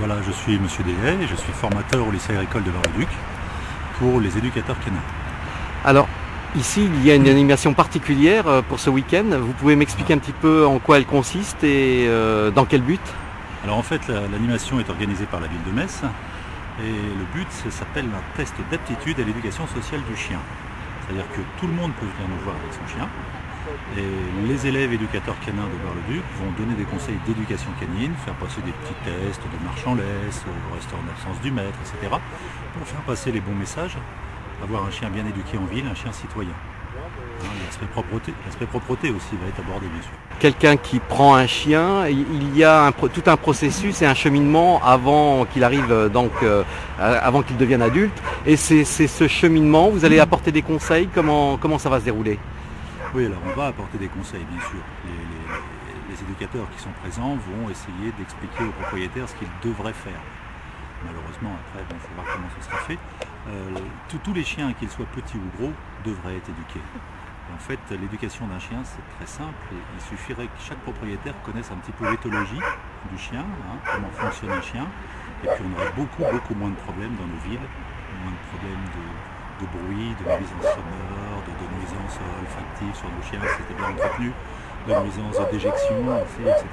Voilà, je suis Monsieur Dehaye et je suis formateur au lycée agricole de Bar-le-Duc pour les éducateurs canins. Alors, ici, il y a une animation particulière pour ce week-end. Vous pouvez m'expliquer un petit peu en quoi elle consiste et dans quel but? Alors en fait, l'animation est organisée par la ville de Metz et le but, ça s'appelle un test d'aptitude à l'éducation sociale du chien. C'est-à-dire que tout le monde peut venir nous voir avec son chien et les élèves éducateurs canins de Bar-le-Duc vont donner des conseils d'éducation canine, faire passer des petits tests de marche en laisse, rester en absence du maître, etc. pour faire passer les bons messages, avoir un chien bien éduqué en ville, un chien citoyen. L'aspect propreté aussi va être abordé bien sûr. Quelqu'un qui prend un chien, il y a tout un processus et un cheminement avant qu'il arrive avant qu'il devienne adulte. Et c'est ce cheminement, vous allez apporter des conseils, comment ça va se dérouler? Oui, alors on va apporter des conseils bien sûr. Les éducateurs qui sont présents vont essayer d'expliquer aux propriétaires ce qu'ils devraient faire. Malheureusement, après, il faut voir comment ce sera fait. Tous les chiens, qu'ils soient petits ou gros, devraient être éduqués. En fait, l'éducation d'un chien, c'est très simple. Il suffirait que chaque propriétaire connaisse un petit peu l'éthologie du chien, comment fonctionne un chien, et puis on aurait beaucoup moins de problèmes dans nos villes, moins de problèmes de bruit, de nuisances sonores, de nuisances olfactives sur nos chiens, si c'était bien entretenu, de nuisances de déjection aussi, etc.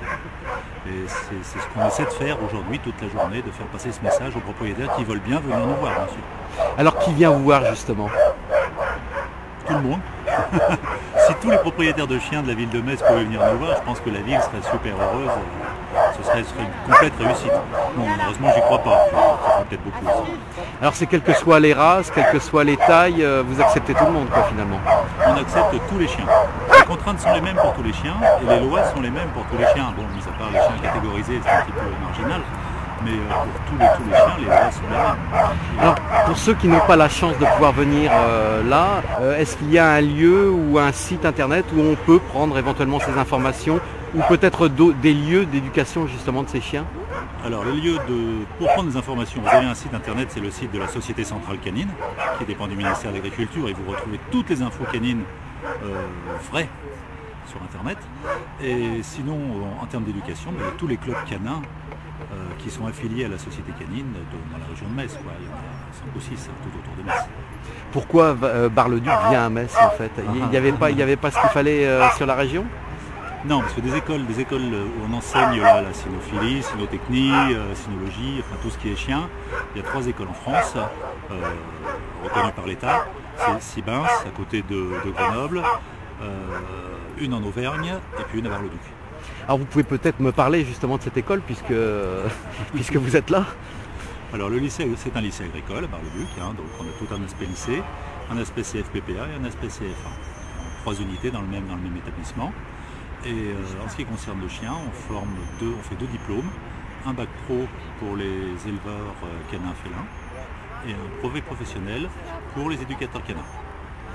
Et c'est ce qu'on essaie de faire aujourd'hui, toute la journée, de faire passer ce message aux propriétaires qui veulent bien venir nous voir, bien sûr. Alors qui vient vous voir justement? Tout le monde. Si tous les propriétaires de chiens de la ville de Metz pouvaient venir nous voir, je pense que la ville serait super heureuse. Ce serait une complète réussite. Bon, malheureusement, j'y crois pas. Ça ferait peut-être beaucoup aussi. Alors c'est quelles que soient les races, quelles que soient les tailles, vous acceptez tout le monde quoi finalement? On accepte tous les chiens. Les contraintes sont les mêmes pour tous les chiens et les lois sont les mêmes pour tous les chiens. Bon, mis à part les chiens catégorisés, c'est un petit peu marginal. Mais pour tous les chiens, les lois sont les mêmes. Alors, pour ceux qui n'ont pas la chance de pouvoir venir là, est-ce qu'il y a un lieu ou un site internet où on peut prendre éventuellement ces informations ou peut-être des lieux d'éducation justement de ces chiens? Alors, les lieux pour prendre des informations, vous avez un site internet, c'est le site de la Société Centrale Canine, qui dépend du ministère de l'Agriculture, et vous retrouvez toutes les infos canines vraies sur internet. Et sinon, en termes d'éducation, il y a tous les clubs canins qui sont affiliés à la Société Canine dans la région de Metz. Il y en a 5 ou 6 tout autour de Metz. Pourquoi Bar-le-Duc vient à Metz en fait? Il n'y avait pas ce qu'il fallait sur la région? Non, parce que des écoles où on enseigne la cynophilie, cynotechnie, cynologie, enfin tout ce qui est chien, il y a 3 écoles en France, reconnues par l'État. C'est Sibins, à côté de Grenoble, une en Auvergne et puis une à Bar-le-Duc. Alors vous pouvez peut-être me parler justement de cette école puisque vous êtes là. Alors le lycée, c'est un lycée agricole à Bar-le-Duc, donc on a tout un aspect lycée, un aspect CFPPA et un aspect CFA. 3 unités dans le même établissement. Et en ce qui concerne le chien, on fait 2 diplômes, un bac pro pour les éleveurs canins félins et un brevet professionnel pour les éducateurs canins.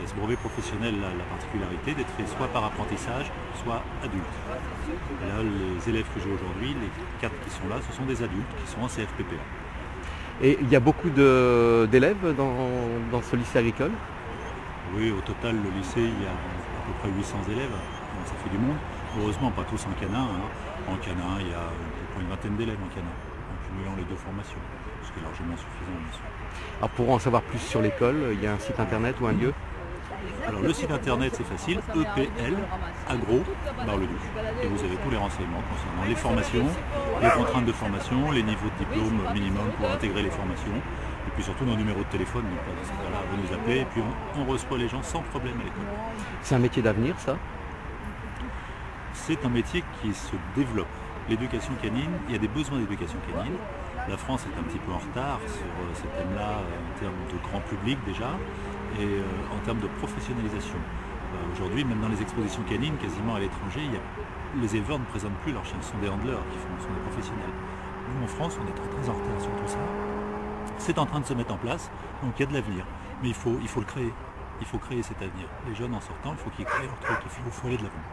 Et ce brevet professionnel a la particularité d'être fait soit par apprentissage, soit adulte. Et là, les élèves que j'ai aujourd'hui, les 4 qui sont là, ce sont des adultes qui sont en CFPPA. Et il y a beaucoup d'élèves dans ce lycée agricole? Oui, au total, le lycée, il y a à peu près 800 élèves, donc ça fait du monde. Heureusement, pas tous en canin. En canin, il y a à peu près une vingtaine d'élèves en canin, en cumulant les 2 formations, ce qui est largement suffisant, bien sûr. Alors pour en savoir plus sur l'école, il y a un site internet ou un lieu? Alors le site internet c'est facile, EPL Agro Bar-le-Duc. Et vous avez tous les renseignements concernant les formations, les contraintes de formation, les niveaux de diplôme minimum pour intégrer les formations, et puis surtout nos numéros de téléphone. Donc là, vous nous appelez et puis on reçoit les gens sans problème à l'école. C'est un métier d'avenir ça? C'est un métier qui se développe. L'éducation canine, il y a des besoins d'éducation canine. La France est un petit peu en retard sur ces thèmes-là en termes de grand public déjà et en termes de professionnalisation. Aujourd'hui, même dans les expositions canines, quasiment à l'étranger, les éleveurs ne présentent plus leurs chiens, ce sont des handlers qui sont des professionnels. Nous en France, on est très en retard sur tout ça. C'est en train de se mettre en place, donc il y a de l'avenir. Mais il faut le créer. Il faut créer cet avenir. Les jeunes en sortant, il faut qu'ils créent leur truc, il faut aller de l'avant.